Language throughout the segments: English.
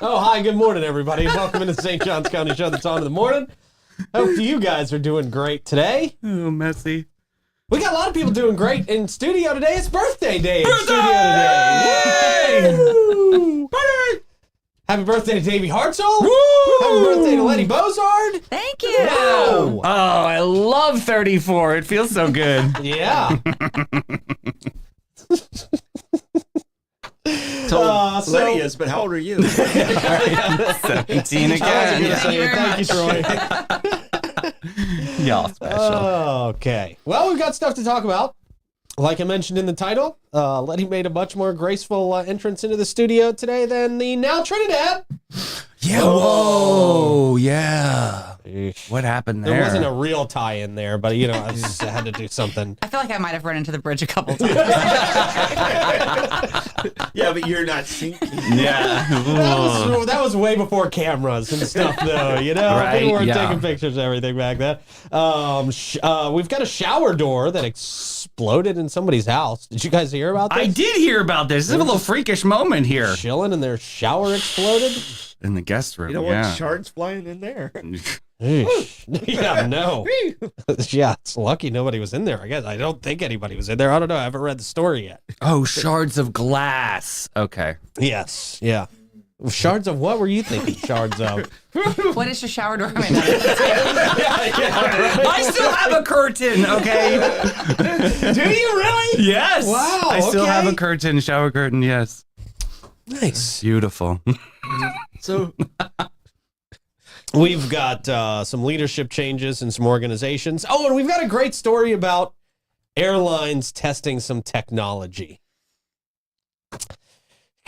Oh, hi, good morning, everybody. Welcome into the St. Johns County Show that's on in the morning. Hope you guys are doing great today. Oh, messy. We got a lot of people doing great in studio today. It's birthday day in studio today. Woo! Happy birthday to Davey Hartzell. Woo! Happy birthday to Letti Bozard. Thank you. Wow. Oh, I love 34. It feels so good. Yeah. Letti is, but how old are you? 17 again. Thank you, Troy. Y'all special. Okay. Well, we've got stuff to talk about. Like I mentioned in the title, Letti made a much more graceful entrance into the studio today than the NAO Trinidad. Yeah. Whoa. Yeah. What happened there? There wasn't a real tie in there, but you know, I just had to do something. I feel like I might have run into the bridge a couple times. Yeah, but you're not sinking. Yeah. That was way before cameras and stuff, though. You know, Right, people weren't yeah. taking pictures and everything back then. We've got a shower door that exploded in somebody's house. Did you guys hear about this? I did hear about this. This is a little freakish moment here. Chilling and their shower exploded. In the guest room. You don't want shards flying in there. Yeah, no. Yeah, it's lucky nobody was in there. I guess I don't think anybody was in there. I don't know. I haven't read the story yet. Oh, shards of glass. Okay. Yes. Yeah. Shards of what were you thinking? Shards of. What is your shower door made of? I still have a curtain, okay? Do you really? Yes. Wow, I still okay. have a curtain, shower curtain, yes. Nice. Beautiful. So We've got some leadership changes in some organizations. Oh, and we've got a great story about airlines testing some technology.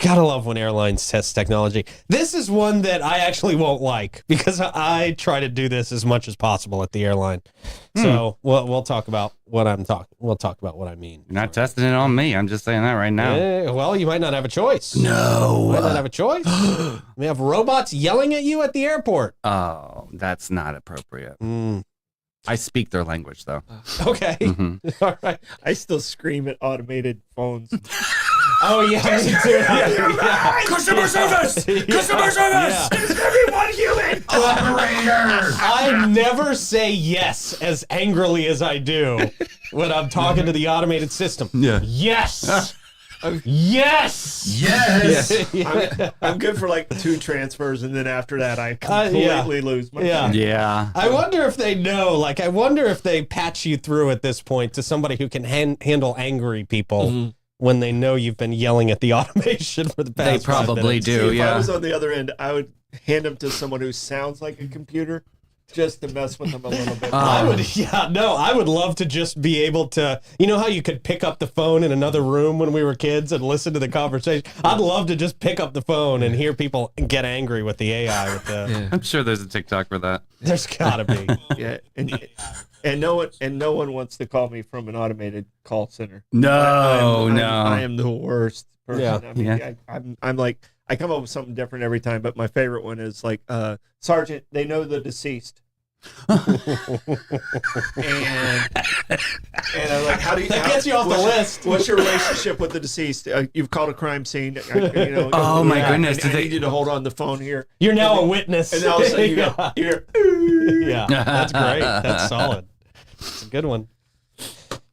Gotta love when airlines test technology. This is one that I actually won't like because I try to do this as much as possible at the airline. So we'll talk about what I'm talking. We'll talk about what I mean. You're not testing it on me. I'm just saying that right now. Well, you might not have a choice. No. You might not have a choice. We have robots yelling at you at the airport. Oh, that's not appropriate. Mm. I speak their language, though. Okay. Mhm. All right. I still scream at automated phones. Oh, yeah. Yeah. Customer service! Customer service! Yeah. Everyone human! Operator! I never say yes as angrily as I do when I'm talking to the automated system. Yeah. Yes. Yes. Yes! I'm good for like 2 transfers, and then after that, I completely lose my Yeah. Yeah. I wonder if they know, like, I wonder if they patch you through at this point to somebody who can handle angry people when they know you've been yelling at the automation for the past They 5 probably minutes. do, See, if yeah. I was on the other end, I would hand them to someone who sounds like a computer just to mess with them a little bit. I would love to just be able to, you know how you could pick up the phone in another room when we were kids and listen to the conversation? I'd love to just pick up the phone and hear people get angry with the AI. With the, I'm sure there's a TikTok for that. There's gotta be. Yeah, and no one wants to call me from an automated call center. No, I am the worst person. Yeah. I mean, I'm like, I come up with something different every time, but my favorite one is like, Sergeant, they know the deceased. and I'm like, how do you? That gets you off the list. What's your relationship with the deceased? You've called a crime scene. Oh, my goodness. I need you to hold on the phone here. You're now a witness. And all of a sudden you go, Yeah, that's great. That's solid. It's a good one.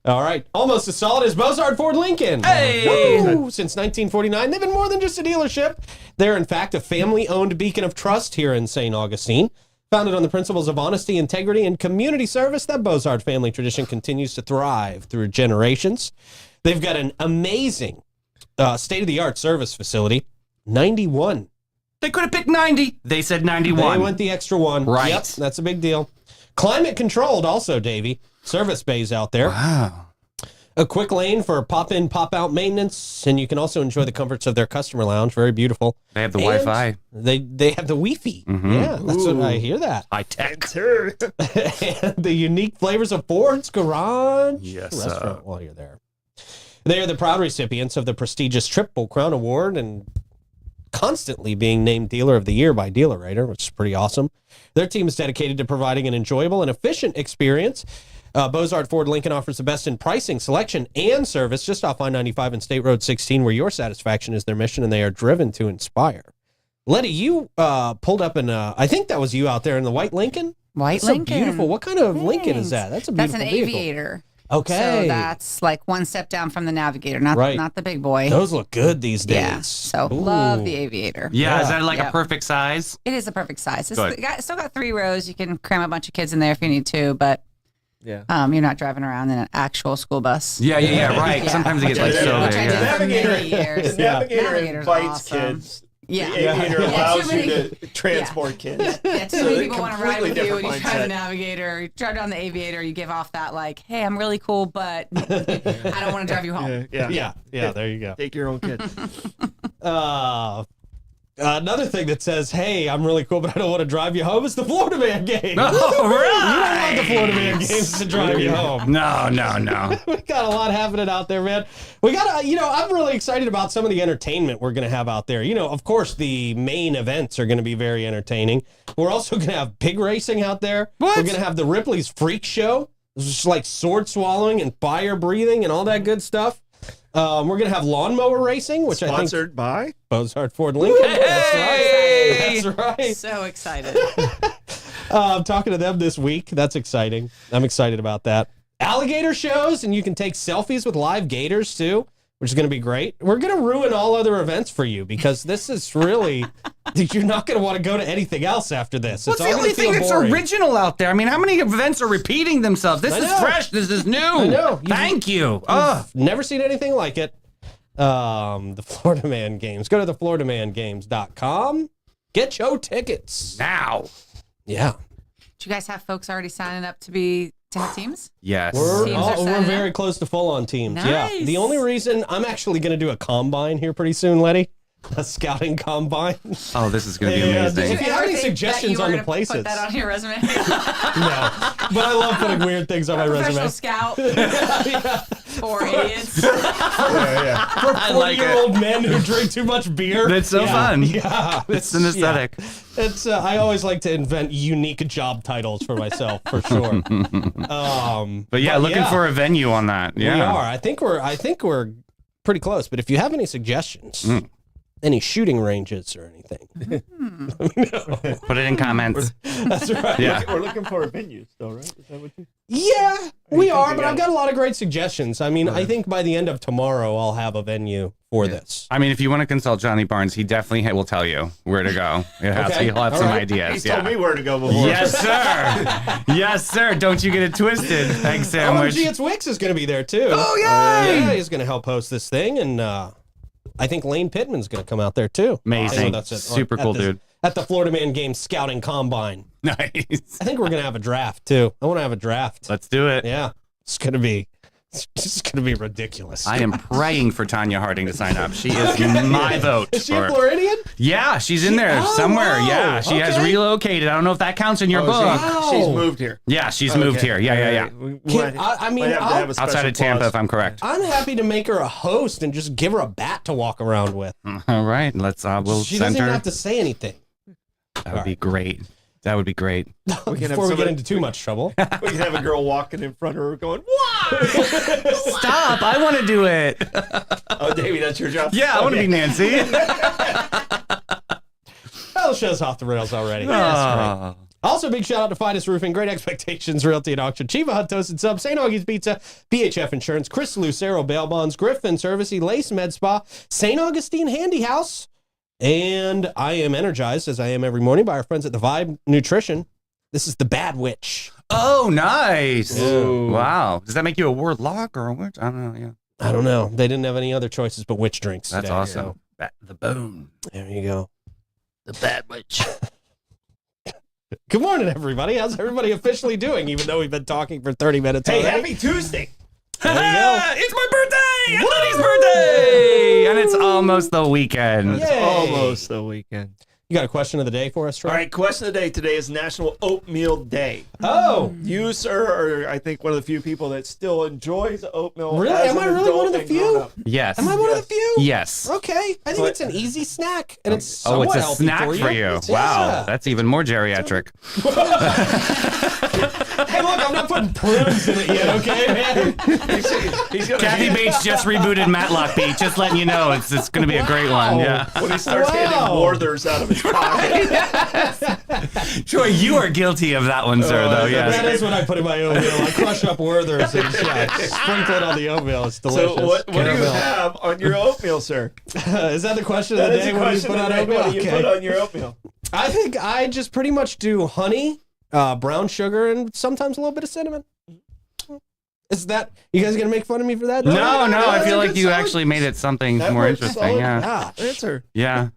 All right. Almost as solid as Bozard Ford Lincoln. Hey! Woo! Since 1949, they've been more than just a dealership. They're, in fact, a family-owned beacon of trust here in St. Augustine. Founded on the principles of honesty, integrity, and community service, that Bozard family tradition continues to thrive through generations. They've got an amazing state-of-the-art service facility. 91. They could have picked 90. They said 91. They went the extra one. Right. Yep, that's a big deal. Climate controlled also, Davey. Service bays out there. Wow. A quick lane for pop-in, pop-out maintenance, and you can also enjoy the comforts of their customer lounge. Very beautiful. They have the And Wi-Fi. They have the Wi-Fi. Yeah, that's what I hear that. High tech. And the unique flavors of Ford's Garage Yes, restaurant while you're there. They are the proud recipients of the prestigious Triple Crown Award and constantly being named Dealer of the Year by Dealer Rater, which is pretty awesome. Their team is dedicated to providing an enjoyable and efficient experience. Bozard Ford Lincoln offers the best in pricing, selection, and service just off I-95 and State Road 16, where your satisfaction is their mission, and they are driven to inspire. Letty, you pulled up in, I think that was you out there in the white Lincoln. White That's Lincoln. So beautiful. What kind of Lincoln is that? That's a That's beautiful an vehicle. Aviator. Okay. So that's like one step down from the Navigator, not Right. not the big boy. Those look good these days. Yeah. So Ooh. love the Aviator. Yeah, is Yeah. that like Yeah. a perfect size? It is a perfect size. It's Good. still got 3 rows. You can cram a bunch of kids in there if you need to, but Yeah. you're not driving around in an actual school bus. Yeah, right. Yeah. Sometimes it gets like Yeah, so Which big. I did Yeah. for many years. The Navigator Navigator's invites awesome. kids. Yeah. The Aviator Yeah, allows too many- you to transport kids. Yeah, too So many a people want to ride with completely you when you different drive the mindset. Navigator. You drive down the Aviator, you give off that like, hey, I'm really cool, but I don't want to drive you home. Yeah. Yeah, there you go. Take your own kid. Another thing that says, hey, I'm really cool, but I don't want to drive you home is the Florida Man game. All You don't right. want the Florida Man games to drive you home. No. We got a lot happening out there, man. We got, I'm really excited about some of the entertainment we're going to have out there. Of course, the main events are going to be very entertaining. We're also going to have pig racing out there. What? We're going to have the Ripley's Freak Show. It's just like sword swallowing and fire breathing and all that good stuff. We're going to have lawnmower racing, which Sponsored by? I think Bozard Ford Lincoln. Hey! That's right. So excited. I'm talking to them this week. That's exciting. I'm excited about that. Alligator shows, and you can take selfies with live gators too, which is going to be great. We're going to ruin all other events for you because this is really, you're not going to want to go to anything else after this. What's It's the all only going to feel thing that's boring. original out there? I mean, how many events are repeating themselves? This I is know. fresh. This is new. I know. Thank you. Never seen anything like it. The Florida Man Games. Go to thefloridamanggames.com. Get your tickets. Now. Yeah. Do you guys have folks already signing up to have teams? Yes. We're Teams are we're set very up? close to full-on teams. Yeah. Nice. The only reason I'm actually going to do a combine here pretty soon, Letty, a scouting combine. Oh, this is going to be Yeah, amazing. If you have any suggestions on the places. Put that on your resume. No, but I love putting weird things on my Professional resume. scout Yeah. for idiots. Yeah. For I like it. 40-year-old men who drink too much beer. That's so fun. Yeah, It's an aesthetic. Yeah. It's I always like to invent unique job titles for myself, for sure. But yeah, looking for a venue on that. Yeah. We are. I think we're pretty close. But if you have any suggestions, any shooting ranges or anything, let me know. Put it in comments. That's right. Yeah. We're looking for a venue still, right? Is that what you? Yeah, we are, think but you I've got a lot of great suggestions. I mean, I think by the end of tomorrow, I'll have a venue for this. I mean, if you want to consult Johnny Barnes, he definitely will tell you where to go. He'll have Okay. some All right. ideas. He's Yeah. told me where to go before. Yes, sir. Yes, sir. Don't you get it twisted. Egg sandwich. OMG, it's Wix is going to be there too. Oh, yay! Yeah, he's going to help host this thing, and I think Lane Pittman's going to come out there too. Amazing. So that's it. Super cool, dude. At the Florida Man Games Scouting Combine. Nice. I think we're going to have a draft too. I want to have a draft. Let's do it. Yeah, it's going to be ridiculous. I am praying for Tanya Harding to sign up. She is my vote. Is she a for- Floridian? Yeah, she's in there Oh, somewhere. wow. Yeah, she has Okay. relocated. I don't know if that counts in your book. Wow. She's moved here. Yeah, she's moved Okay. here. Yeah. We Can't- might- I mean, might have to I'll- have a special Outside of Tampa, clause. if I'm correct. I'm happy to make her a host and just give her a bat to walk around with. All right, let's. We'll She send doesn't even her. have to say anything. That would be great. That would be great. We can have Before we get somebody- into too much trouble. We can have a girl walking in front of her going, "What?" Stop! I want to do it. Oh, Davey, that's your job. Yeah, I want to be Nancy. Well, the show's off the rails already. Oh. Also, big shout out to Fidus Roofing, Great Expectations, Realty and Auction, Chiva Hut Toasted Sub, St. Augie's Pizza, BHF Insurance, Chris Lucero Bail Bonds, Griffin Service, Lace Med Spa, St. Augustine Handy House, and I am energized, as I am every morning, by our friends at the Vibe Nutrition. This is the Bad Witch. Oh, nice. Ooh. Wow. Does that make you a warlock or a witch? I don't know. Yeah. I don't know. They didn't have any other choices but witch drinks That's today, awesome. The bone. so there you go. The bad witch. Good morning, everybody. How's everybody officially doing, even though we've been talking for 30 minutes Hey, already? happy Tuesday. There you go. It's my birthday! It's Letty's birthday! And it's almost the weekend. Yay. Almost the weekend. You got a question of the day for us, Troy? All right, question of the day today is National Oatmeal Day. Oh, You, sir, are I think one of the few people that still enjoys oatmeal. Really? as Am an I really adult one of the and few? grown up. Yes. am I one of the few? Yes. Okay. I think But- it's an easy snack, and it's Oh, somewhat it's a healthy snack for you. Yeah. Wow. That's even more geriatric. Hey, look, I'm not putting prunes in it yet, okay, man? He's gonna Kathy Bates just rebooted Matlock Beat. Just letting you know, it's going to be a great one. Yeah. when he starts Wow. handing Werther's out of his pocket. Troy, you are guilty of that one, sir, though. Yes. That is what I put in my oatmeal. I crush up Werther's and sprinkle it on the oatmeal. It's delicious. So what do you have on your oatmeal, sir? Is that the question of the day? What do you put on oatmeal? What do you put on your oatmeal? I think I just pretty much do honey, brown sugar, and sometimes a little bit of cinnamon. Is that, you guys gonna make fun of me for that? No, I feel like you actually made it something more interesting. Yeah. Answer. Yeah.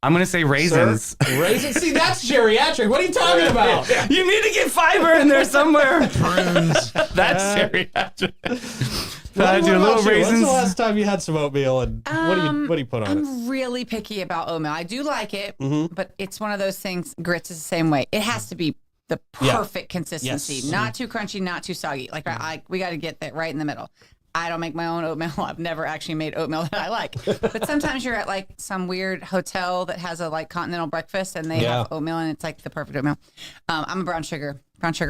I'm going to say raisins. Raisins? See, that's geriatric. What are you talking about? You need to get fiber in there somewhere. Prunes. That's geriatric. What Do a little about you? raisins. When's the last time you had some oatmeal, and what do you put on it? I'm really picky about oatmeal. I do like it, but it's one of those things. Grits is the same way. It has to be the perfect consistency. Yes. Not too crunchy, not too soggy. Like we got to get that right in the middle. I don't make my own oatmeal. I've never actually made oatmeal that I like. But sometimes you're at like some weird hotel that has a like continental breakfast and they have oatmeal and it's like the perfect oatmeal. I'm a brown sugar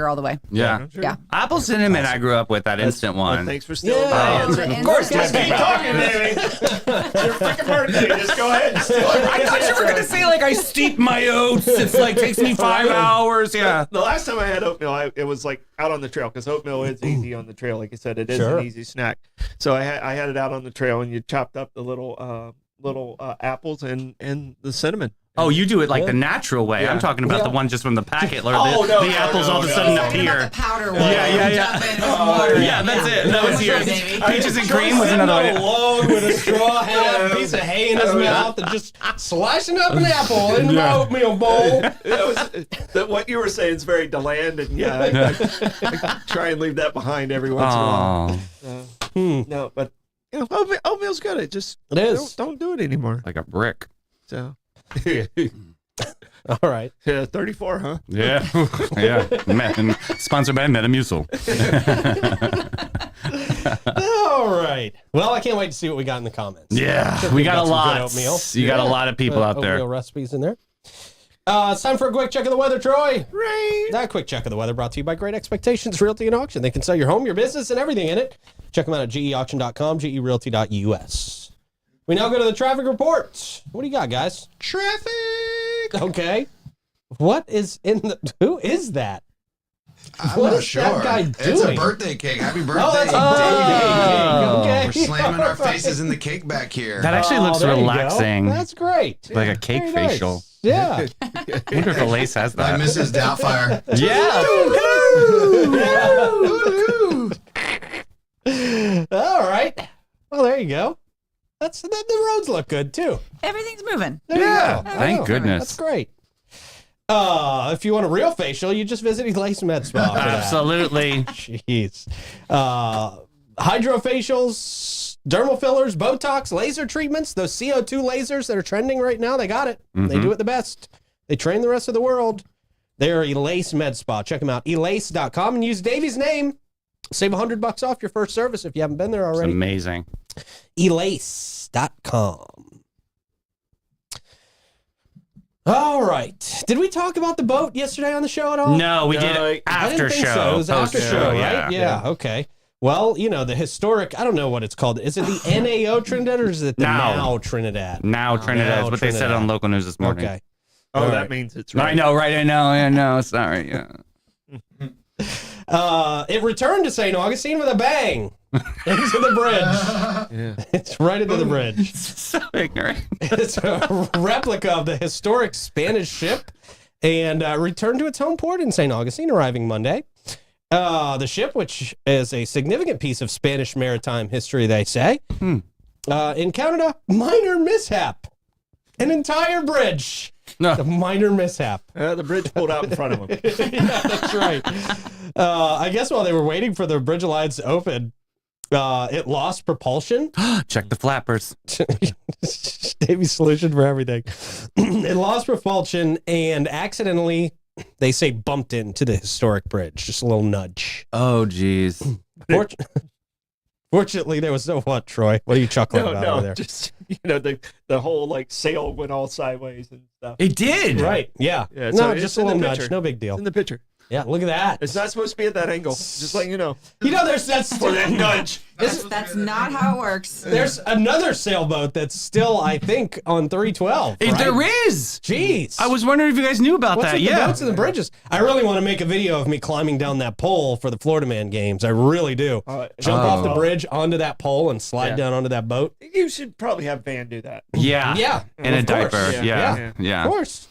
all the way. Yeah. Yeah. Apple cinnamon I grew up with, that instant one. Thanks for stealing Yeah. my answer. Of course, Just keep talking, Davey. Your freaking birthday. Just go ahead and steal it. I thought you were going to say, like, I steep my oats. It's like, takes me 5 hours. Yeah. The last time I had oatmeal, it was like out on the trail because oatmeal is easy on the trail. Like I said, it is an easy snack. So I had it out on the trail, and you chopped up the little apples and the cinnamon. Oh, you do it like the natural way. I'm talking about the one just from the packet. Or the apples all of a sudden appear. The powder one. Yeah, that's it. That was yours. Peaches and cream was another one. Along with a straw hat, a piece of hay in his mouth, and just slicing up an apple into my oatmeal bowl. What you were saying is very Deland, and I try and leave that behind every once in a while. No, but oatmeal's good. It is. Don't do it anymore. Like a brick. So. All right. 34, huh? Yeah. Yeah. Sponsored by Metamucil. All right. Well, I can't wait to see what we got in the comments. Yeah. Sure We got a some lot. good oatmeal. You got a lot of people out there. Oatmeal recipes in there. It's time for a quick check of the weather, Troy. Right. That quick check of the weather brought to you by Great Expectations Realty and Auction. They can sell your home, your business, and everything in it. Check them out at geauction.com, gerealty.us. We now go to the traffic report. What do you got, guys? Traffic. Okay. What is in the... Who is that? I'm What not is sure. that guy It's a doing? birthday cake. Happy birthday, Oh, that's David. Okay. We're slamming our faces in the cake back here. That actually looks there you go. relaxing. That's great. Like a cake Very nice. facial. Yeah. I wonder if the lace has By that. Mrs. Doubtfire. Yeah. All right. Well, there you go. The roads look good too. Everything's moving. There you go. Thank goodness. That's great. If you want a real facial, you just visit Lace Med Spa. for that. Absolutely. Jeez. Hydrofacials, dermal fillers, Botox, laser treatments, those CO2 lasers that are trending right now, they got it. They do it the best. They train the rest of the world. They're Elace Med Spa. Check them out. Elace.com and use Davey's name. Save $100 off your first service if you haven't been there It's already. amazing. Elace.com. All right. Did we talk about the boat yesterday on the show at all? No, we did No, it I after didn't think show. so. It was after Post show, right? Yeah. Okay. Well, you know, the historic, I don't know what it's called. Is it the NAO Trinidad or is it the NAO Trinidad? Now Trinidad is what they said Trinidad. on local news this morning. Okay. Oh, All that right. means it's right. I know, right? I know. It's not right. Yeah. It returned to St. Augustine with a bang into the bridge. Yeah. It's right into the bridge. So ignorant. It's a replica of the historic Spanish ship and returned to its home port in St. Augustine, arriving Monday. The ship, which is a significant piece of Spanish maritime history, they say, encountered a minor mishap. An entire bridge. No. A minor mishap. The bridge pulled out in front of him. Yeah, that's right. I guess while they were waiting for the bridge lines to open, it lost propulsion. Check the flappers. Davy's solution for everything. It lost propulsion and accidentally, they say, bumped into the historic bridge. Just a little nudge. Oh, geez. Fortunately, there was no what, Troy? What are you chuckling about over there? Just the whole like sail went all sideways and stuff. It did. Right? Yeah. Yeah, No, so it's just a in the little nudge. picture. No big It's deal. in the picture. Yeah, look at that. It's not supposed to be at that angle. Just letting you know. That's For that nudge. That's not how it works. There's another sailboat that's still, I think, on 312. Right? There is. Jeez. I was wondering if you guys knew about What's that. with the boats and the bridges? I really want to make a video of me climbing down that pole for the Florida Man games. I really do. Jump off the bridge onto that pole and slide down onto that boat. You should probably have Van do that. Yeah. Yeah. In a Of course. diaper. Yeah. Of course.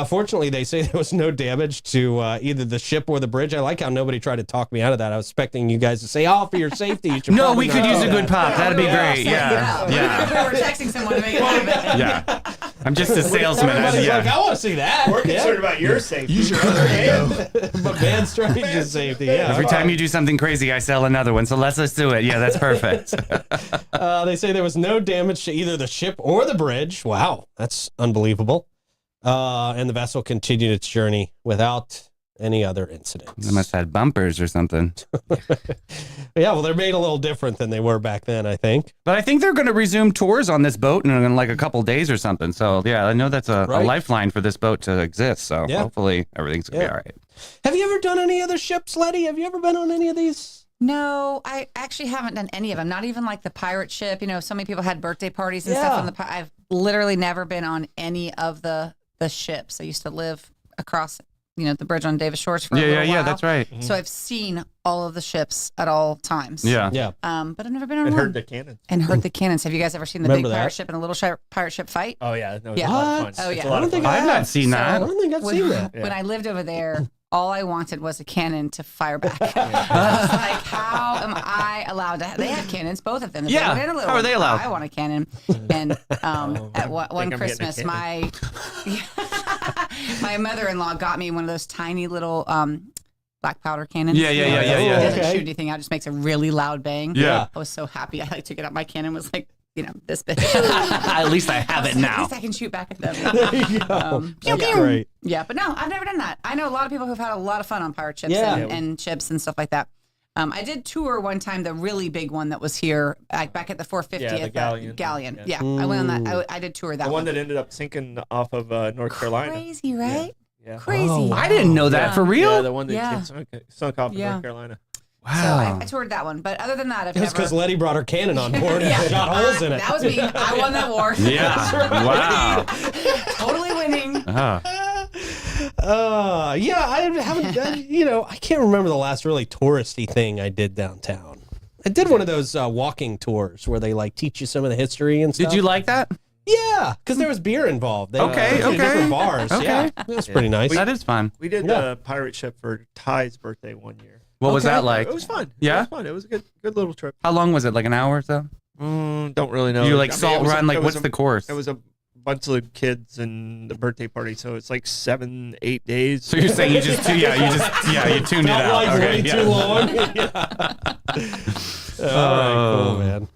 Fortunately, they say there was no damage to either the ship or the bridge. I like how nobody tried to talk me out of that. I was expecting you guys to say, "Oh, for your safety, you should." No, we probably could not use do a good that." pop. That'd be great. Yeah. We were texting someone to make it happen. Yeah. I'm just a salesman. Everybody's like, I want to see that. We're concerned about your safety. Use your other ego. But Van Strange's safety. Yeah. Every time you do something crazy, I sell another one. So let's do it. Yeah, that's perfect. They say there was no damage to either the ship or the bridge. Wow, that's unbelievable. And the vessel continued its journey without any other incidents. They must have had bumpers or something. Yeah, well, they're made a little different than they were back then, I think. But I think they're going to resume tours on this boat in like a couple days or something. So, yeah, I know that's a lifeline for this boat to exist. So hopefully everything's going to be all right. Have you ever done any other ships, Letty? Have you ever been on any of these? No, I actually haven't done any of them. Not even like the pirate ship. You know, so many people had birthday parties and stuff on the I've literally never been on any of the ships. I used to live across, the bridge on Davis Shores for a little while. Yeah, that's right. Mm-hmm. So I've seen all of the ships at all times. Yeah. But I've never been on And one. heard the cannons. And heard the cannons. Have you guys ever seen the big pirate ship and the little pirate ship fight? Oh, yeah. That was Yeah. a lot of fun. Oh, yeah. It's a lot of fun. I've not seen that. I don't think I've seen that. When I lived over there, all I wanted was a cannon to fire back. I was like, how am I allowed to they had cannons, both of them. The big one and a little How are they one. allowed? I want a cannon. And at one I'm getting a Christmas, cannon. my mother-in-law got me one of those tiny little black powder cannons. Yeah. It doesn't Okay. shoot anything out, just makes a really loud bang. Yeah. I was so happy. I took it out. My cannon was like, this big. At least I have it At now. least I can shoot back at them. There you go. That's great. Yeah, but no, I've never done that. I know a lot of people who've had a lot of fun on pirate ships Yeah. and ships and stuff like that. I did tour one time, the really big one that was here, back at the 450th. Yeah, the galleon. Galleon. Yeah, I went on that. I did tour that The one. one that ended up sinking off of North Carolina. Crazy, right? Yeah. Crazy. Oh, I didn't know that for real. Yeah, the one that Yeah. sunk off of Yeah. North Carolina. Wow. So I toured that one. But other than that, I've Just because never. Letty brought her cannon on board and shot holes in it. That was me. I won that war. Yeah. Wow. Totally winning. I haven't done, I can't remember the last really touristy thing I did downtown. I did one of those walking tours where they like teach you some of the history and stuff. Did you like that? Yeah, because there was beer involved. They Okay, took you to okay. different bars. Okay. Yeah, it was pretty nice. That is fun. We did Yeah. the pirate ship for Ty's birthday one year. What was that like? It was fun. Yeah? It was fun. It was a good little trip. How long was it? Like an hour or so? Don't really know. You like I mean, salt it was run? Like it was what's the course? It was a bunch of kids and the birthday party, so it's like 7-8 days. So you're saying you tuned it Felt out. like Okay, way yeah. too long. All right, cool, man.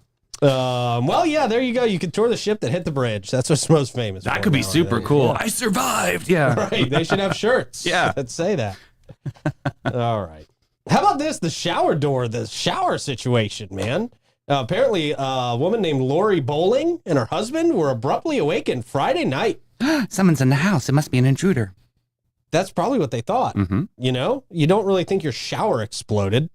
There you go. You can tour the ship that hit the bridge. That's what's most famous. That for could be nowadays. super cool. Yeah. I survived. Yeah. Right. They should have shirts. Yeah. That say that. All right. How about this? The shower situation, man. Apparently, a woman named Lori Bowling and her husband were abruptly awakened Friday night. Someone's in the house. It must be an intruder. That's probably what they thought. Mm-hmm. You don't really think your shower exploded.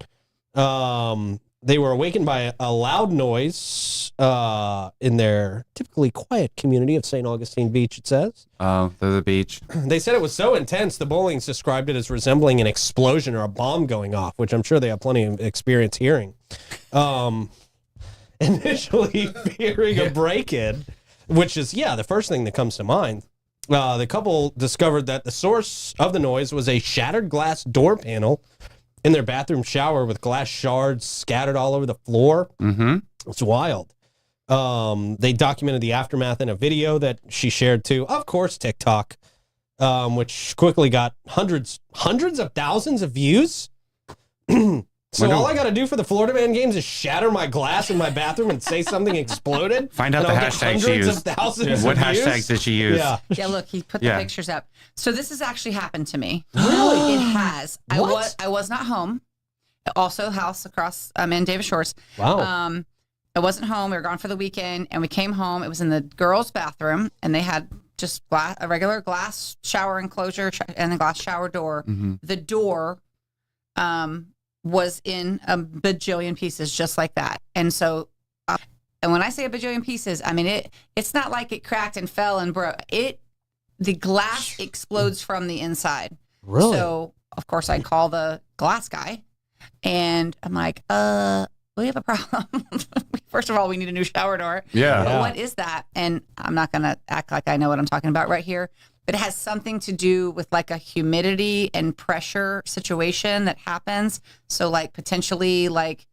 They were awakened by a loud noise in their typically quiet community of St. Augustine Beach, it says. Oh, they're the beach. They said it was so intense, the Bowlings described it as resembling an explosion or a bomb going off, which I'm sure they have plenty of experience hearing. Initially fearing a break-in, which is, the first thing that comes to mind. The couple discovered that the source of the noise was a shattered glass door panel in their bathroom shower with glass shards scattered all over the floor. Mm-hmm. It's wild. They documented the aftermath in a video that she shared to, of course, TikTok, which quickly got hundreds of thousands of views. So all I got to do for the Florida Man games is shatter my glass in my bathroom and say something exploded. Find out and the I'll get hashtag she hundreds used. of thousands What of hashtags views. did she use? Yeah. Yeah, look, he put the pictures up. So this has actually happened to me. Really? It has. What? I was not home. Also, house across in Davis Shores. Wow. I wasn't home. We were gone for the weekend, and we came home. It was in the girls' bathroom, and they had just a regular glass shower enclosure and a glass shower door. Mm-hmm. The door was in a bajillion pieces, just like that. And so, and when I say a bajillion pieces, I mean it's not like it cracked and fell and broke. The glass explodes from the inside. Really? So of course I call the glass guy, and I'm like, we have a problem. First of all, we need a new shower door. Yeah. But what is that? And I'm not going to act like I know what I'm talking about right here, but it has something to do with like a humidity and pressure situation that happens. So like potentially like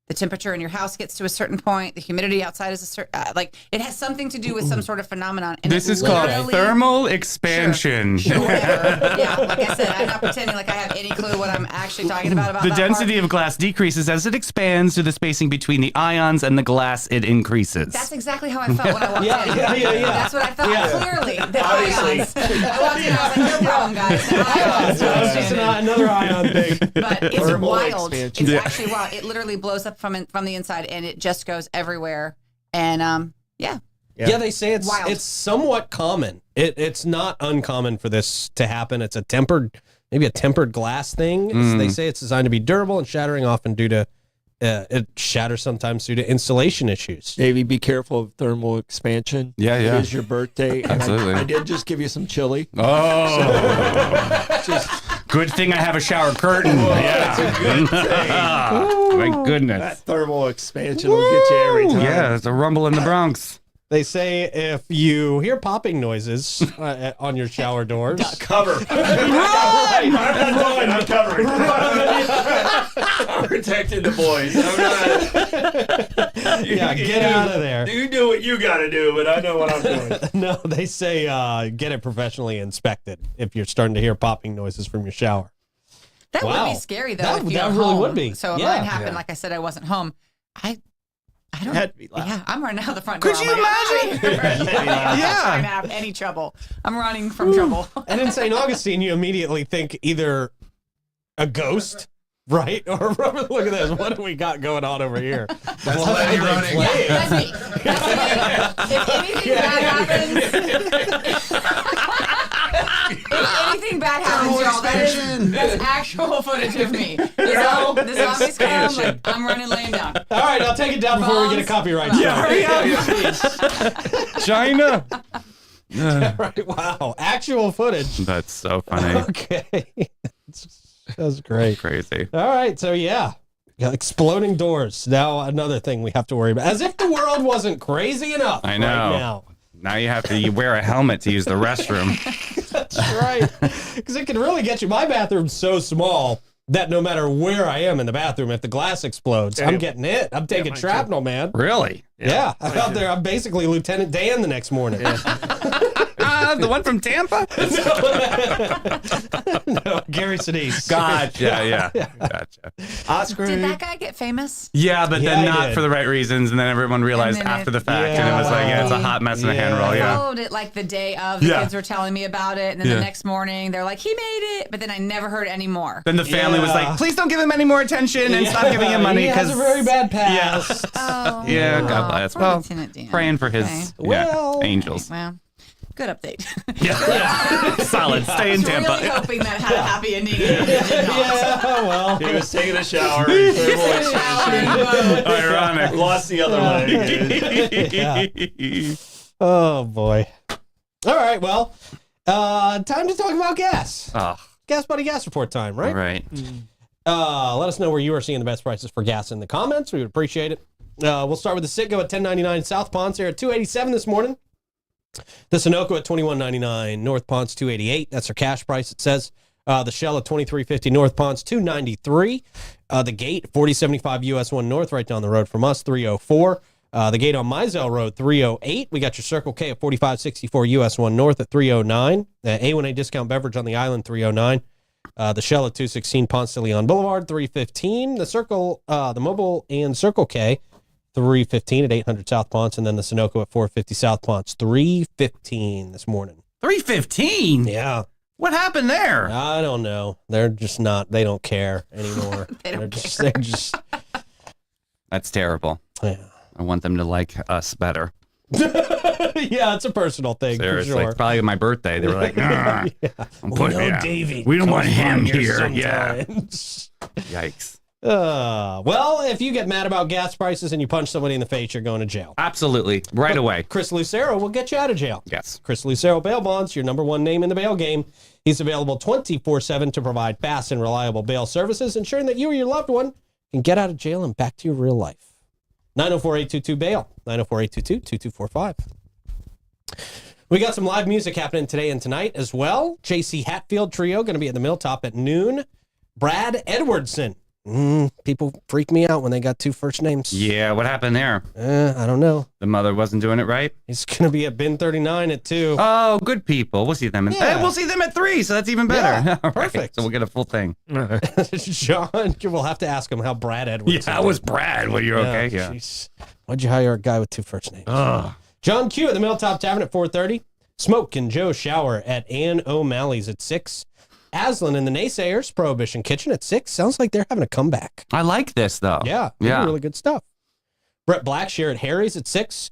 the temperature in your house gets to a certain point, the humidity outside is a certain, like it has something to do with some sort of phenomenon. And This is called thermal expansion. Sure, whatever. Yeah, like I said, I'm not pretending like I have any clue what I'm actually talking about The that density part. of glass decreases as it expands to the spacing between the ions and the glass. It increases. That's exactly how I felt when I walked in. Yeah. That's what I felt. Clearly, the Obviously. ions. I walked in, I was like, no problem, guys. The ions. It's just another ion thing. But it's Thermal wild. expansion. It's actually wild. It literally blows up from the inside, and it just goes everywhere. And yeah. Yeah, they say Wild. it's somewhat common. It's not uncommon for this to happen. It's maybe a tempered glass thing. They say it's designed to be durable and shattering often due to it shatters sometimes due to installation issues. Davey, be careful of thermal expansion. Yeah. It is your birthday. And Absolutely. I did just give you some chili. Good thing I have a shower curtain. That's a good thing. Thank That goodness. thermal expansion will get you every time. Yeah, it's a rumble in the Bronx. They say if you hear popping noises on your shower doors, Cover. right, I'm covering. I'm protecting the boys. I'm not. yeah, get out of there. You do what you got to do, but I know what I'm doing. No, they say get it professionally inspected if you're starting to hear popping noises from your shower. That Wow. would be scary, though, That- if you're that really home. would be. So if Yeah. mine happened, like I said, I wasn't home. I don't. Had to be loud. Yeah, I'm running out of the front door. Could I'm you like, imagine? I'm not Yeah. trying to have any trouble. I'm running from trouble. And in St. Augustine, you immediately think either a ghost, right? Or look at this. What do we got going on over here? That's Letti running. That's me. That's me. If anything bad happens, if anything bad happens, y'all, that's actual footage of me. The zombies come, like, I'm running laying down. All right, I'll take it down before we get a copyright strike. China. Right, wow. Actual footage. That's so funny. Okay. That's great. Crazy. All right, so yeah. Exploding doors. Now another thing we have to worry about. As if the world wasn't crazy enough I know. right now. Now you have to wear a helmet to use the restroom. That's right. Because it can really get you. My bathroom's so small that no matter where I am in the bathroom, if the glass explodes, I'm getting hit. I'm taking shrapnel, man. Really? Yeah. I'm out there. I'm basically Lieutenant Dan the next morning. The one from Tampa? No, Gary Sinise. Gotcha. Yeah. Gotcha. Oscar. Did that guy get famous? Yeah, but Yeah, then I not did. for the right reasons, and then everyone realized And then after it- the fact, and it was like, yeah, it's a hot mess and a hand roll. I Yeah. followed it like the day of. The Yeah. kids were telling me about it, and then Yeah. the next morning they're like, "He made it," but then I never heard any more. Then the family was like, please don't give him any more attention and stop giving him money He has because a very bad past. Oh, Yeah, God bless. poor Well, Lieutenant Dan. praying for his Okay. Well, angels. Well, good update. Solid. Stay in I was Tampa. really hoping that had a happy ending. It did not. Yeah, well. He was taking a shower. Thermal expansion. Ironic. Lost the other leg. Oh, boy. All right, well, time to talk about gas. Oh, Gas Buddy Gas Report time, right? all right. Let us know where you are seeing the best prices for gas in the comments. We would appreciate it. We'll start with the Citgo at $10.99. South Ponce here at $2.87 this morning. The Sunoco at $21.99. North Ponce $2.88. That's our cash price, it says. The Shell at $23.50. North Ponce $2.93. The Gate $40.75 US 1 North right down the road from us, $3.04. The Gate on Mizell Road $3.08. We got your Circle K at $45.64 US 1 North at $3.09. A1A discount beverage on the island $3.09. The Shell at 216 Ponce de Leon Boulevard, $3.15. The Circle, the Mobile and Circle K, $3.15 at 800 South Ponce, and then the Sunoco at $4.50 South Ponce, $3.15 this morning. $3.15? Yeah, What happened there? I don't know. They're just not. They don't care anymore. They don't They're just. That's terrible. Yeah. I want them to like us better. Yeah, it's a personal thing. Seriously, for sure. it's probably my birthday. They were like, Yeah. Davey. We don't want him here. Sometimes. Yikes. Well, if you get mad about gas prices and you punch somebody in the face, you're going to jail. Absolutely. Right away. Chris Lucero will get you out of jail. Yes. Chris Lucero Bail Bonds, your number one name in the bail game. He's available 24/7 to provide fast and reliable bail services, ensuring that you or your loved one can get out of jail and back to your real life. 904-822-BAIL, 904-822-2245. We got some live music happening today and tonight as well. J.C. Hatfield Trio going to be at the Milltop at noon. Brad Edwardson. People freak me out when they got two first names. Yeah, what happened there? I don't know. The mother wasn't doing it right? He's going to be at Bin 39 at 2. Oh, good people. We'll see them. We'll see them at 3, so that's even better. Yeah, All right, perfect. so we'll get a full thing. John, we'll have to ask him how Brad Edwardson Yeah, that was Brad. Well, you're okay? Yeah. Geez. Why'd you hire a guy with two first names? John Q at the Milltop Tavern at 4:30. Smoke and Joe Shower at Ann O'Malley's at 6. Aslan and the Naysayers, Prohibition Kitchen at 6. Sounds like they're having a comeback. I like this, though. Yeah. Really good stuff. Brett Blackshear at Harry's at 6.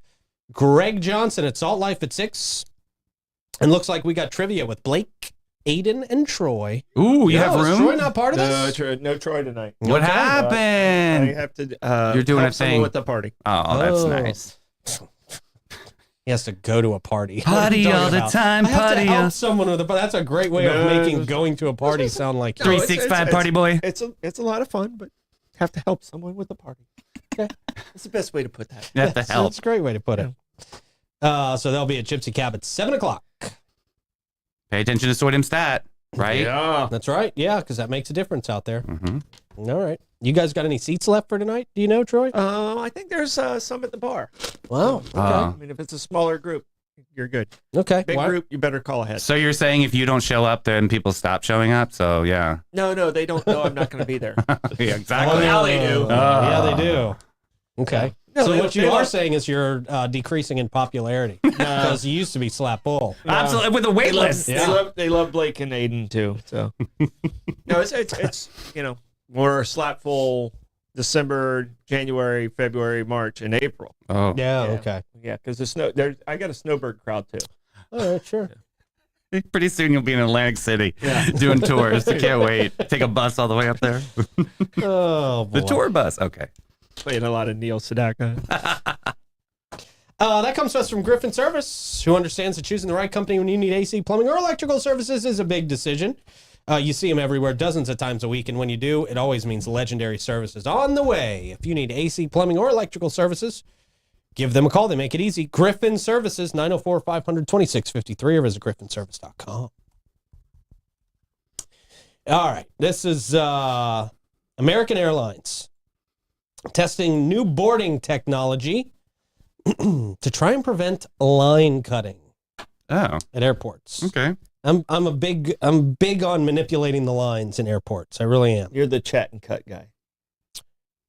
Greg Johnson at Salt Life at 6. And looks like we got trivia with Blake, Aiden, and Troy. Ooh, you have Is room? Troy not part of this? No Troy tonight. What happened? I have to. You're doing help a thing someone with the party. Oh, that's nice. He has to go to a party. Party all the time, I have party. to help someone with a party. That's a great way of making going to a party sound like 365 party boy. It's a lot of fun, but have to help someone with the party. Okay. That's the best way to put that. You have to help. That's a great way to put it. So they'll be at Gypsy Cab at 7 o'clock. Pay attention to Soydem Stat, right? Yeah. That's right. Yeah, because that makes a difference out there. Mm-hmm. All right. You guys got any seats left for tonight? Do you know, Troy? I think there's some at the bar. Wow. Okay. I mean, if it's a smaller group, you're good. Okay. Big group, you better call ahead. So you're saying if you don't show up, then people stop showing up? So, yeah. No, they don't know I'm not going to be there. Yeah, exactly. Now they do. Yeah, they do. Okay. No, So they- what you they are love- saying is you're decreasing in popularity because you used to be slap bull. Absolutely. With a wait list. Yeah. They love Blake and Aiden too. So no, it's we're slap full December, January, February, March, and April. Oh. Yeah. Okay. Yeah, because I got a snowbird crowd too. All right. Sure. Pretty soon you'll be in Atlantic City doing tours. I can't wait. Take a bus all the way up there. Oh boy. The tour bus. Okay. Playing a lot of Neil Sedaka. That comes to us from Griffin Service, who understands that choosing the right company when you need AC, plumbing, or electrical services is a big decision. You see them everywhere, dozens of times a week, and when you do, it always means legendary services on the way. If you need AC, plumbing, or electrical services, give them a call. They make it easy. Griffin Services, 904-500-2653, or visit griffinservice.com. All right, this is American Airlines testing new boarding technology to try and prevent line cutting Oh. at airports. Okay. I'm big on manipulating the lines in airports. I really am. You're the chat and cut guy.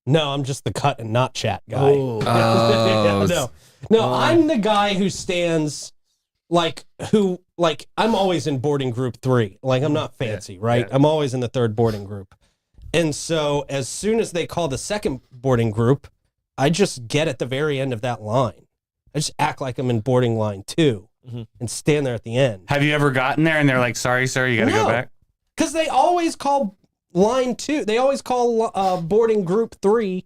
No, I'm just the cut and not chat guy. Oh. Yeah, no, I'm the guy who stands I'm always in boarding group 3. Like I'm not fancy, right? Yeah. I'm always in the third boarding group. And so as soon as they call the second boarding group, I just get at the very end of that line. I just act like I'm in boarding line 2 and stand there at the end. Have you ever gotten there and they're like, sorry, sir, you got to go back? Because they always call line 2. They always call boarding group 3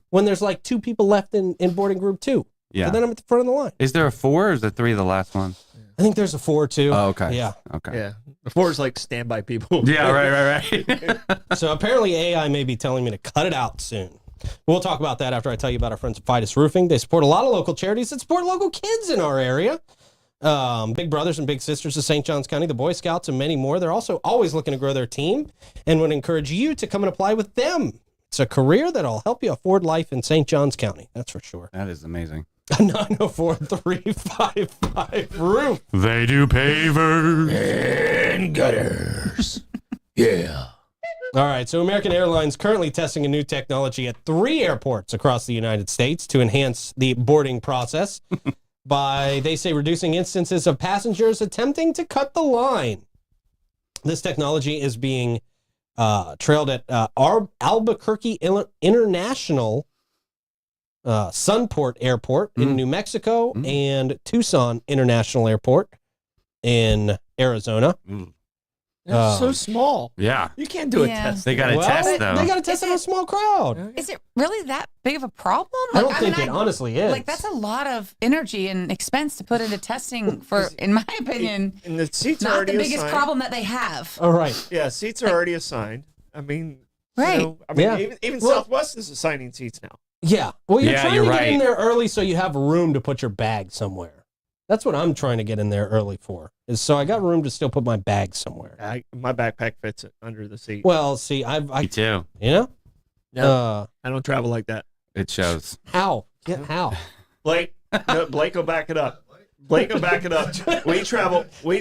when there's like 2 people left in boarding group 2. Yeah. So then I'm at the front of the line. Is there a 4 or is there 3 the last one? I think there's a 4 too. Oh, okay. Yeah. Okay. Yeah. Before it's like standby people. Yeah, right. So apparently AI may be telling me to cut it out soon. We'll talk about that after I tell you about our friends at Fidus Roofing. They support a lot of local charities that support local kids in our area. Big Brothers and Big Sisters of St. Johns County, the Boy Scouts, and many more. They're also always looking to grow their team and would encourage you to come and apply with them. It's a career that'll help you afford life in St. Johns County. That's for sure. That is amazing. 904-355-ROOF. They do pavers. And gutters. Yeah. All right, so American Airlines currently testing a new technology at 3 airports across the United States to enhance the boarding process by, they say, reducing instances of passengers attempting to cut the line. This technology is being trailed at Albuquerque International Sunport Airport in New Mexico, and Tucson International Airport in Arizona. They're so small. Yeah. You can't do a test. They got to test, though. They got to test on a small crowd. Is it really that big of a problem? I don't think it honestly is. Like, that's a lot of energy and expense to put into testing for, in my opinion, And the seats are not already the biggest assigned. problem that they have. All right. Yeah, seats are already assigned. I mean, Right. Even Southwest is assigning seats now. Yeah. Well, you're trying to get in right. there early so you have room to put your bag somewhere. That's what I'm trying to get in there early for. Is so I got room to still put my bag somewhere. My backpack fits it under the seat. Well, see, Me too. you know, No, I don't travel like that. It shows. how? Yeah, how? Blake, no, Blake will back it up. Blake will back it up. We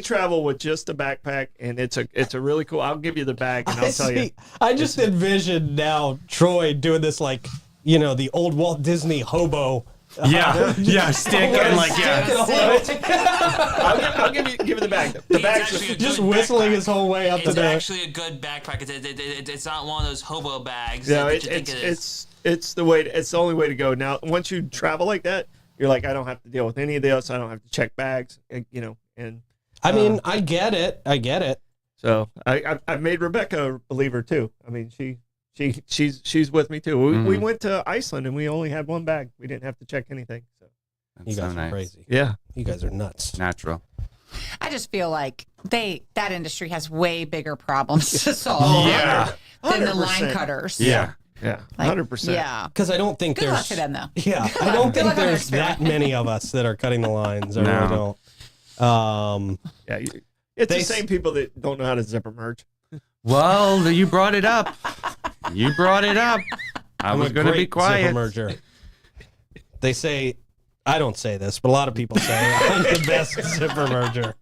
travel with just a backpack, and it's a really cool. I'll give you the bag, and I'll tell you. I just envision now Troy doing this like, the old Walt Disney hobo. Yeah, stick and like, I'll give you the bag. The bag's just whistling his whole way up to It's there. actually a good backpack. It's not one of those hobo bags. No, that you think it is. it's the way. It's the only way to go. Now, once you travel like that, you're like, I don't have to deal with any of this. I don't have to check bags. And I mean, I get it. so I've made Rebecca a believer too. I mean, she's with me too. We went to Iceland and we only had one bag. We didn't have to check anything. So You guys are crazy. yeah, You guys are nuts. Natural. I just feel like that industry has way bigger problems to solve than the line 100%. cutters. Yeah. yeah, Like, 100%. Yeah. Because I don't think Good luck there's. to them, though. Yeah, I don't Good think luck on their there's that experiment. many of us that are cutting the lines. I No. really don't. Yeah, it's They the same people that don't know how to zipper merge. Well, you brought it up. I was a going to be great quiet. zipper merger. They say, I don't say this, but a lot of people say I'm the best zipper merger.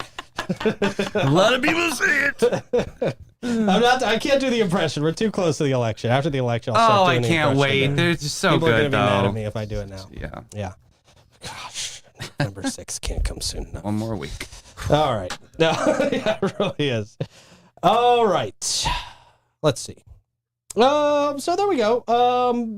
A lot of people say it. I can't do the impression. We're too close to the election. After the election, I'll start Oh, I doing the can't impression. wait. They're just so People are good, gonna be mad though. at me if I do it now. Yeah. Yeah. Gosh, November 6th can't come soon enough. One more week. All right. No, yeah, it really is. All right. Let's see. So there we go.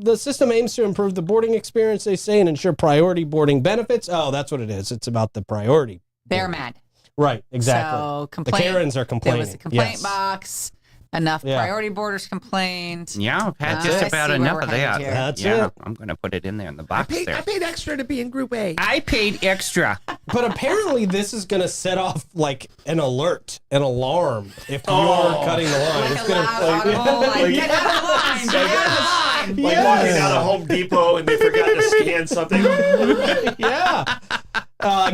The system aims to improve the boarding experience, they say, and ensure priority boarding benefits. Oh, that's what it is. It's about the priority. They're boarding. mad. Right, exactly. So The complaint. Karens are complaining. There was a complaint Yes. box. Enough Yeah. priority boarders complained. Yeah, I've had I just see about where enough we're of headed that. here. That's yeah, it. I'm going to put it in there in the box there. I paid extra to be in Group A. I paid extra. But apparently this is going to set off like an alert, an alarm if you're cutting the line. Like It's a gonna, loud audible, like, get out of line, get out of line. Like walking out of Home Depot and they forgot to scan something. yeah.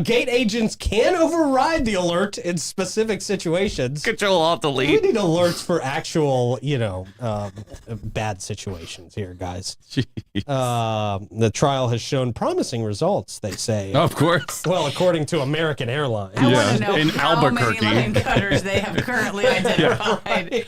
Gate agents can override the alert in specific situations. Control off the We lead. need alerts for actual, bad situations here, guys. The trial has shown promising results, they say. Of course. Well, according to American Airlines. I want Yeah, to know in how Albuquerque. many line cutters they have currently identified.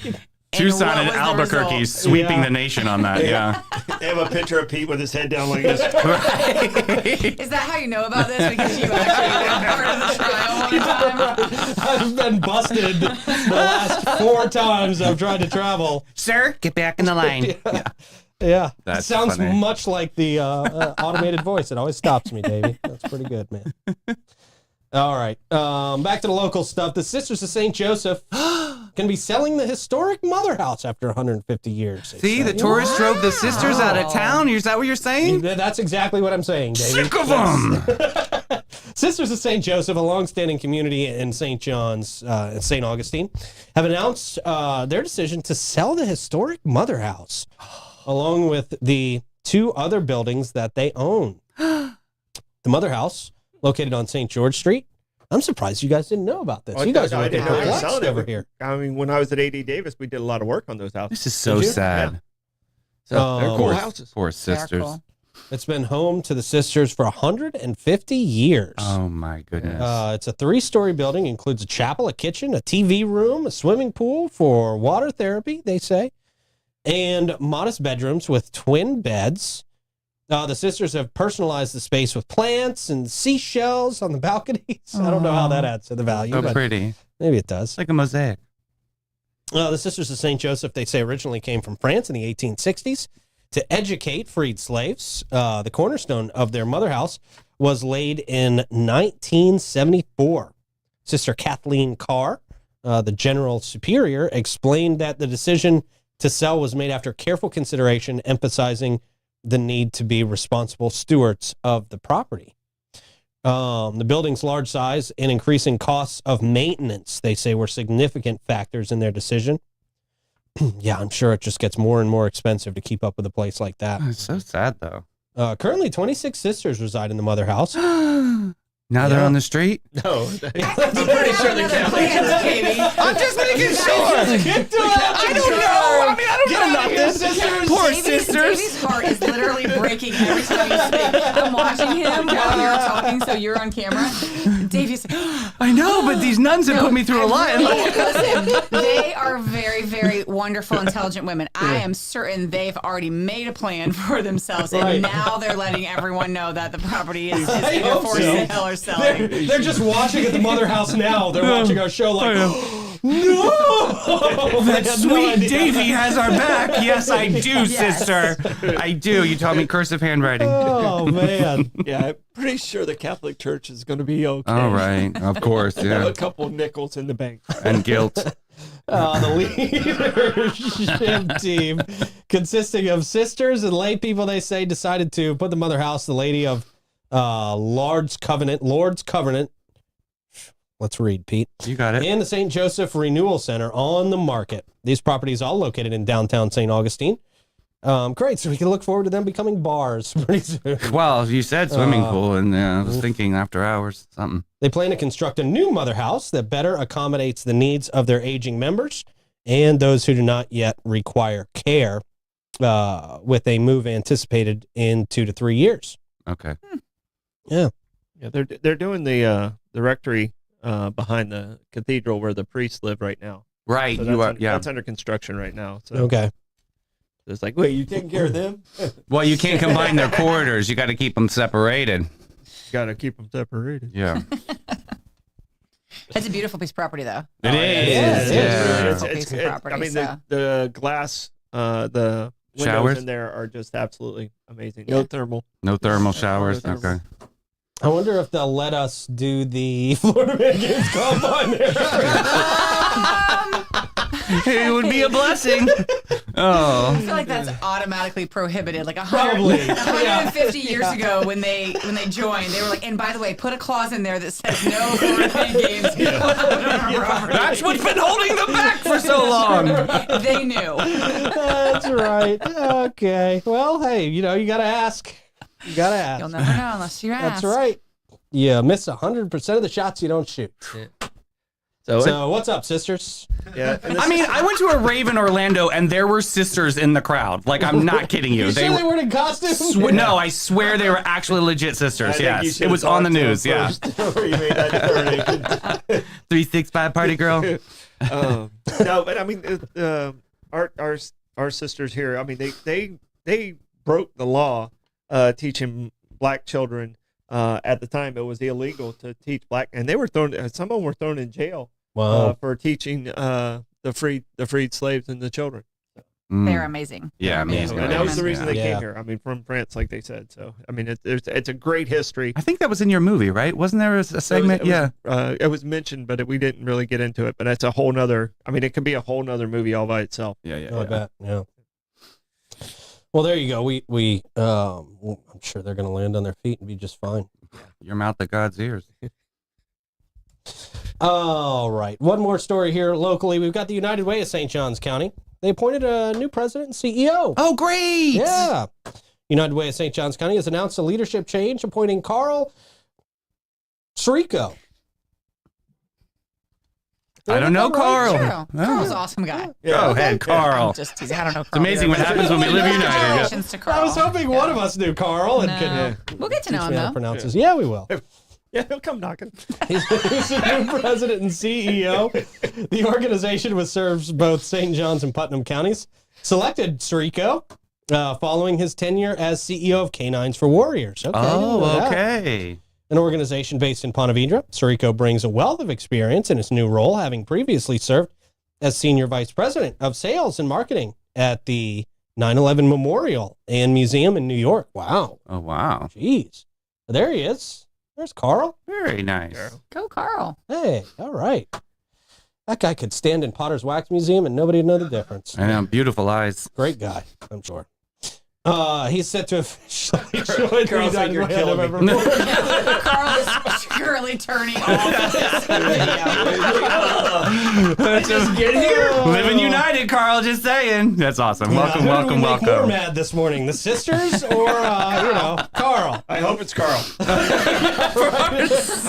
Tucson what and was the Albuquerque result? sweeping Yeah. the nation on that. Yeah. They have a picture of Pete with his head down like this. Is that how you know about this? Because you actually were part of the trial one time? I've been busted the last 4 times I've tried to travel. Sir, get back in the line. Yeah. That's it sounds funny. much like the automated voice. It always stops me, Davey. That's pretty good, man. All right. Back to the local stuff. The Sisters of St. Joseph can be selling the historic Mother House after 150 years. they See, say. the tourists drove the sisters out of town. Is that what you're saying? That's exactly what I'm saying, Davey. Sick of them. Sisters of St. Joseph, a longstanding community in St. John's, St. Augustine, have announced their decision to sell the historic Mother House, along with the 2 other buildings that they own. The Mother House, located on St. George Street. I'm surprised you guys didn't know about this. You guys are I looking didn't know they were perplexed selling it. over here. I mean, when I was at AD Davis, we did a lot of work on those houses. This is so Did you? sad. So they're cool Poor, houses. poor sisters. Cool. It's been home to the sisters for 150 years. Oh my goodness. It's a 3-story building, includes a chapel, a kitchen, a TV room, a swimming pool for water therapy, they say, and modest bedrooms with twin beds. The sisters have personalized the space with plants and seashells on the balconies. I don't know how that adds to the value, so but pretty. maybe it does. It's like a mosaic. The Sisters of St. Joseph, they say, originally came from France in the 1860s to educate freed slaves. The cornerstone of their mother house was laid in 1974. Sister Kathleen Carr, the general superior, explained that the decision to sell was made after careful consideration, emphasizing the need to be responsible stewards of the property. The building's large size and increasing costs of maintenance, they say, were significant factors in their decision. Yeah, I'm sure it just gets more and more expensive to keep up with a place like that. It's so sad, though. Currently, 26 sisters reside in the mother house. Now they're on the street? No. I'm pretty sure the Catholic Church. I'm just making sure. I don't know. I mean, I don't know nothing. Poor Davey's sisters. Davey's heart is literally breaking every time you speak. I'm watching him while you're talking, so you're on camera. Davey's like, I know, but these nuns have put me through a lot. Listen, they are very, very wonderful, intelligent women. I am certain they've already made a plan for themselves, and now they're letting everyone know that the property is either for sale or selling. They're just watching at the mother house now. They're watching our show like, no! That sweet Davy has our back. Yes, I do, sister. I do. You taught me cursive handwriting. Oh, man. Yeah, I'm pretty sure the Catholic Church is going to be okay. All right. Of course, Have yeah. a couple nickels in the bank. And guilt. The leadership team, consisting of sisters and lay people, they say, decided to put the mother house, the Lady of Lord's Covenant. Let's read, Pete. You got it. And the St. Joseph Renewal Center on the market. These properties all located in downtown St. Augustine. Great, so we can look forward to them becoming bars pretty soon. Well, you said swimming pool, and I was thinking after hours, something. They plan to construct a new mother house that better accommodates the needs of their aging members and those who do not yet require care, with a move anticipated in 2 to 3 years. Okay. Yeah. Yeah, they're doing the rectory behind the cathedral where the priests live right now. Right. So You are. Yeah. that's under construction right now. So Okay. it's like, wait, you taking care of them? Well, you can't combine their corridors. You got to keep them separated. Got to keep them separated. Yeah. It's a beautiful piece of property, though. It is. Yeah. Beautiful piece of property, I mean, so. the glass, the windows Showers? in there are just absolutely amazing. No thermal. No thermal showers. No thermal. Okay. I wonder if they'll let us do the Florida Man Games Combine there. It would be a blessing. I Oh. feel like that's automatically prohibited. Like Probably. 150 years ago when they joined, they were like, and by the way, put a clause in there that says no Florida Man games. That's what's been holding them back for so long. They knew. That's right. Okay. Well, hey, you got to ask. You got to ask. You'll never know unless you ask. That's right. You miss 100% of the shots you don't shoot. So what's up, sisters? Yeah. And I mean, I went to a rave in Orlando, and there were sisters in the crowd. Like, I'm not kidding you. You sure they weren't in costume? No, I sweir they were actually legit sisters. Yes, it was on the news. Yeah. Before you made that determination. 365 party girl. No, but I mean, our sisters here. I mean, they broke the law, teaching black children. At the time, it was illegal to teach black, and they were thrown. Some of them were thrown in jail. Wow. For teaching the freed slaves and the children. They're amazing. Yeah, amazing. And that was the reason they Yeah. came here. I mean, from France, like they said. So, I mean, it's a great history. I think that was in your movie, right? Wasn't there a segment? It was mentioned, but we didn't really get into it. But that's a whole nother. I mean, it could be a whole nother movie all by itself. I bet. Yeah. Well, there you go. We I'm sure they're going to land on their feet and be just fine. Your mouth at God's ears. All right. One more story here locally. We've got the United Way of St. Johns County. They appointed a new president and CEO. Oh, great! Yeah. United Way of St. Johns County has announced a leadership change, appointing Carl Sirico. I don't know, Carl. True. Carl's an awesome guy. Go ahead, Carl. I'm just teasing. I don't know. It's amazing what happens when we live united. Congratulations to Carl. I was hoping one of us knew Carl and could We'll get to know teach him, me how to though. pronounce his. Yeah, we will. Yeah, he'll come knocking. He's the new president and CEO. The organization, which serves both St. Johns and Putnam counties, selected Sirico following his tenure as CEO of Canines for Warriors. Okay, Oh, okay. An organization based in Ponte Vedra. Sirico brings a wealth of experience in his new role, having previously served as senior vice president of sales and marketing at the 9/11 Memorial and Museum in New York. Wow. Oh, wow. Jeez. There he is. There's Carl. Very nice. Go, Carl. Hey, all right. That guy could stand in Potter's Wax Museum and nobody would know the difference. I know, beautiful eyes. Great guy, I'm sure. He's set to officially join Carl's like, you're killing me. November 4th. Carl is currently turning off this video. Just get here. Living united, Carl, just saying. That's awesome. Welcome, Who do we welcome, make more welcome. mad this morning, the sisters or, Carl? I hope it's Carl.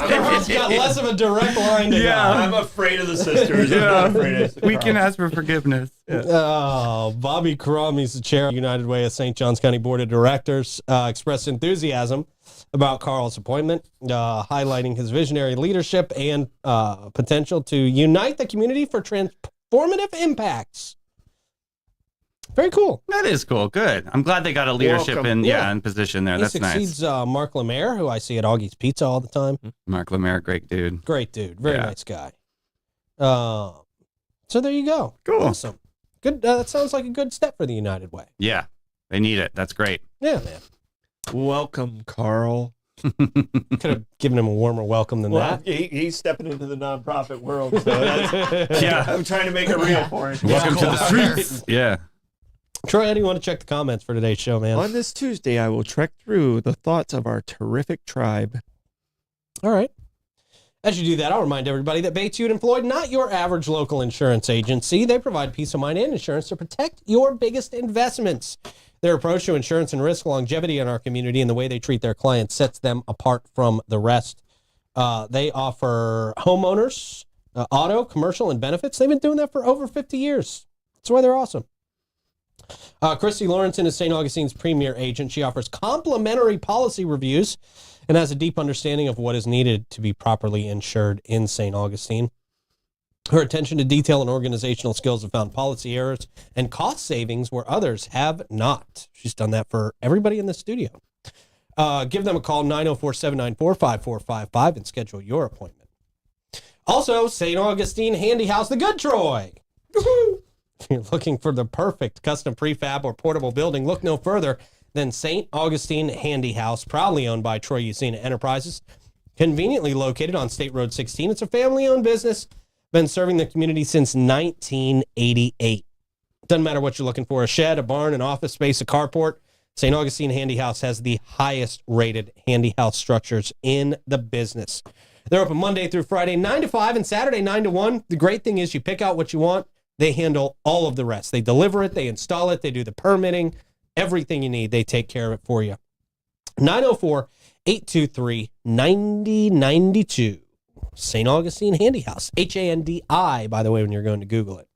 Carl's got less of a direct line to God. I'm afraid of the sisters. I'm not afraid of We can ask for forgiveness. Oh, Bobby Crum, he's the chair of United Way of St. Johns County Board of Directors, expressed enthusiasm about Carl's appointment, highlighting his visionary leadership and potential to unite the community for transformative impacts. Very cool. That is cool. Good. I'm glad they got a leadership in position there. He That's nice. succeeds Mark Lemaire, who I see at Augie's Pizza all the time. Mark Lemaire, great dude. Great dude. Very nice guy. So there you go. Cool. Awesome. Good. That sounds like a good step for the United Way. Yeah, they need it. That's great. Yeah, man. Welcome, Carl. Could have given him a warmer welcome than that. He's stepping into the nonprofit world. So that's, I'm trying to make it real for him. Welcome to the streets. Yeah. Troy, how do you want to check the comments for today's show, man? On this Tuesday, I will trek through the thoughts of our terrific tribe. All right. As you do that, I'll remind everybody that Bates, Hewitt & Floyd, not your average local insurance agency. They provide peace of mind and insurance to protect your biggest investments. Their approach to insurance and risk longevity in our community and the way they treat their clients sets them apart from the rest. They offer homeowners, auto, commercial, and benefits. They've been doing that for over 50 years. That's why they're awesome. Christy Lawrenson is St. Augustine's premier agent. She offers complimentary policy reviews and has a deep understanding of what is needed to be properly insured in St. Augustine. Her attention to detail and organizational skills have found policy errors and cost savings where others have not. She's done that for everybody in the studio. Give them a call, 904-794-5455, and schedule your appointment. Also, St. Augustine Handy House, the Good Troy. Woo-hoo! If you're looking for the perfect custom prefab or portable building, look no further than St. Augustine Handy House, proudly owned by Troy Usina Enterprises, conveniently located on State Road 16. It's a family-owned business, been serving the community since 1988. Doesn't matter what you're looking for, a shed, a barn, an office space, a carport. St. Augustine Handy House has the highest rated handy house structures in the business. They're open Monday through Friday, 9 to 5, and Saturday, 9 to 1. The great thing is you pick out what you want. They handle all of the rest. They deliver it, they install it, they do the permitting, everything you need, they take care of it for you. 904-823-9092. St. Augustine Handy House. H-A-N-D-I, by the way, when you're going to Google it.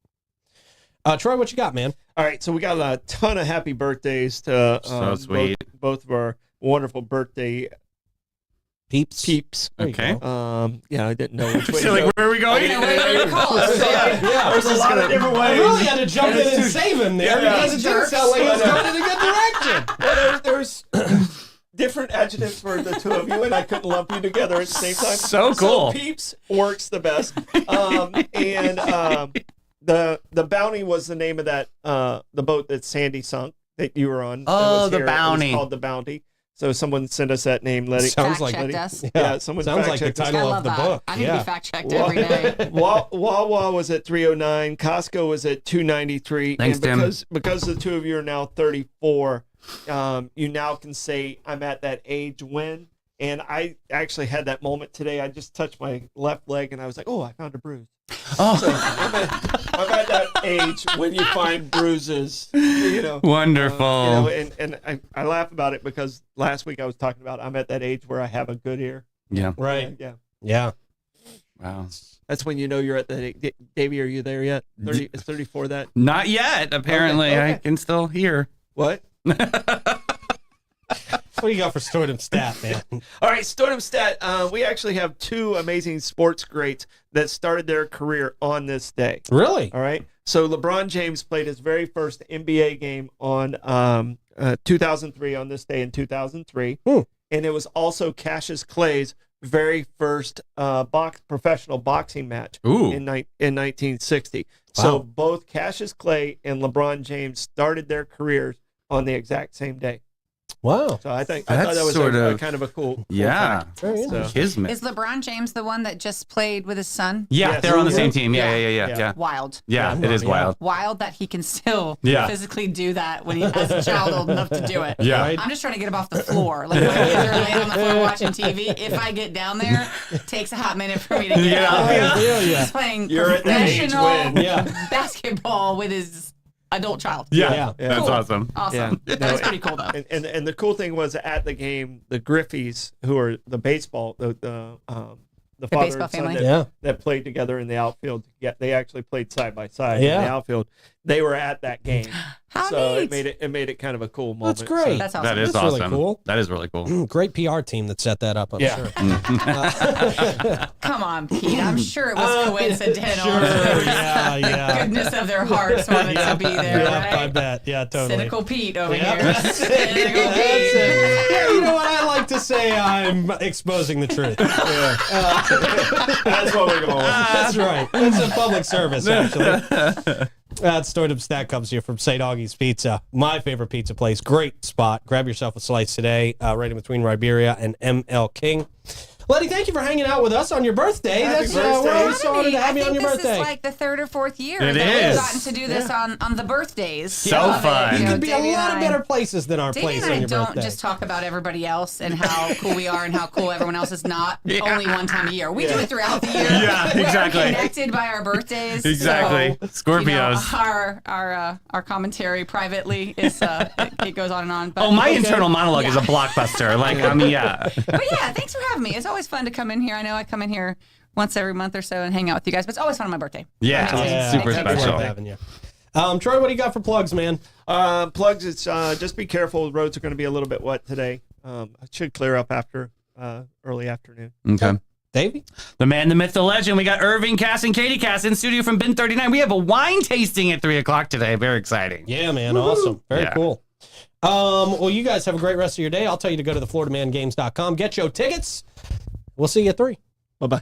Troy, what you got, man? All right, so we got a ton of happy birthdays to So sweet. Both of our wonderful birthday peeps. Okay. Yeah, I didn't know which way to So, go. like, where are we going? There's a lot of different I ways. really had to jump in and save him there because it didn't sound like he was going in a good direction. Well, there's different adjectives for the two of you, and I couldn't lump you together at the same time. So cool. So peeps works the best. The Bounty was the name of that the boat that Sandy sunk that you were on. Oh, the It Bounty. was called the Bounty. So someone sent us that name. Letty. Sounds like Fact-checked us. Yeah, someone sounds like the fact-checked us. I title love of the that. book. I need to be fact-checked every day. Wawa was at 309. Costco was at 293. Thanks, and Tim. because the two of you are now 34, you now can say I'm at that age when. And I actually had that moment today. I just touched my left leg and I was like, oh, I found a bruise. Oh, So I'm at that age when you find bruises. You know. wonderful. And I laugh about it because last week I was talking about I'm at that age where I have a good ear. Yeah. Right. Yeah. Yeah. Wow. That's when you know you're at that age. Davey, are you there yet? 30, is 34 that? Not yet, apparently. Okay. I can still hear. What? What do you got for Stordom Stat, man? All right, Stordom Stat. We actually have two amazing sports greats that started their career on this day. Really? All right. So LeBron James played his very first NBA game on 2003 on this day in 2003. Hmm. And it was also Cassius Clay's very first professional boxing match Ooh. in 1960. Wow. So both Cassius Clay and LeBron James started their careers on the exact same day. Wow. So I thought That's that was sort of- kind of a cool Yeah. fact. Very interesting. Kismet. Is LeBron James the one that just played with his son? Yeah, Yes. they're on the same Yeah. team. Yeah. Yeah. Wild. Yeah, it is wild. Wild that he can still Yeah. physically do that when he has a child old enough to do it. Yeah. Right. I'm just trying to get him off the floor. Like, my kids are laying on the floor watching TV. If I get down there, it takes a hot minute for me to get Yeah. out. Yeah. He's playing You're at that age professional when- Yeah. basketball with his adult child. Yeah. Yeah. That's Cool. awesome. Awesome. Yeah. That was pretty cool, though. And the cool thing was at the game, the Griffeys, who are the baseball, the father baseball and son family? Yeah. that played together in the outfield. Yeah, they actually played side by side Yeah. in the outfield. They were at that game, How so neat. it made it kind of a cool moment. That's great. That's awesome. That is That's really awesome. cool. That is really cool. Great PR team that set that up, I'm Yeah. sure. Come on, Pete. I'm sure it was coincidental. Yeah. Goodness of their hearts wanted to be there, I right? bet. Yeah, totally. Cynical Pete over Yeah, here. that's it. Cynical That's Pete. it. Yeah, you know what? I like to say I'm exposing the truth. That's what we're going with. That's right. It's a public service, actually. That stored up snack comes here from St. Augie's Pizza, my favorite pizza place. Great spot. Grab yourself a slice today, right in between Riberia and ML King. Letty, thank you for hanging out with us on your birthday. Happy We're birthday. always so honored to have you on your this birthday. is like the third or fourth year It that is. we've gotten to do this on the birthdays. So of it. fun. You You know, could be a Davey and lot of I- better places than our Davey place and on I your don't birthday. just talk about everybody else and how cool we are and how cool everyone else is not only one time a year. We do it throughout the year. Yeah, We're exactly. connected by our birthdays. Exactly. So, you know, Scorpios. our commentary privately is it goes on and on. But Oh, my internal monologue is a blockbuster. Like, I mean, yeah. But yeah, thanks for having me. It's always fun to come in here. I know I come in here once every month or so and hang out with you guys, but it's always fun on my birthday. Yeah, Amazing. super Thank you. special. Love having you. Troy, what do you got for plugs, man? Plugs. It's just be careful. The roads are going to be a little bit wet today. It should clear up after early afternoon. Okay. Davey? The man, the myth, the legend. We got Irving Cass and Katie Cass in studio from Bin 39. We have a wine tasting at 3 o'clock today. Very exciting. Yeah, man. Awesome. Very Yeah. cool. Well, you guys have a great rest of your day. I'll tell you to go to thefloridamangames.com. Get your tickets. We'll see you at 3. Bye bye.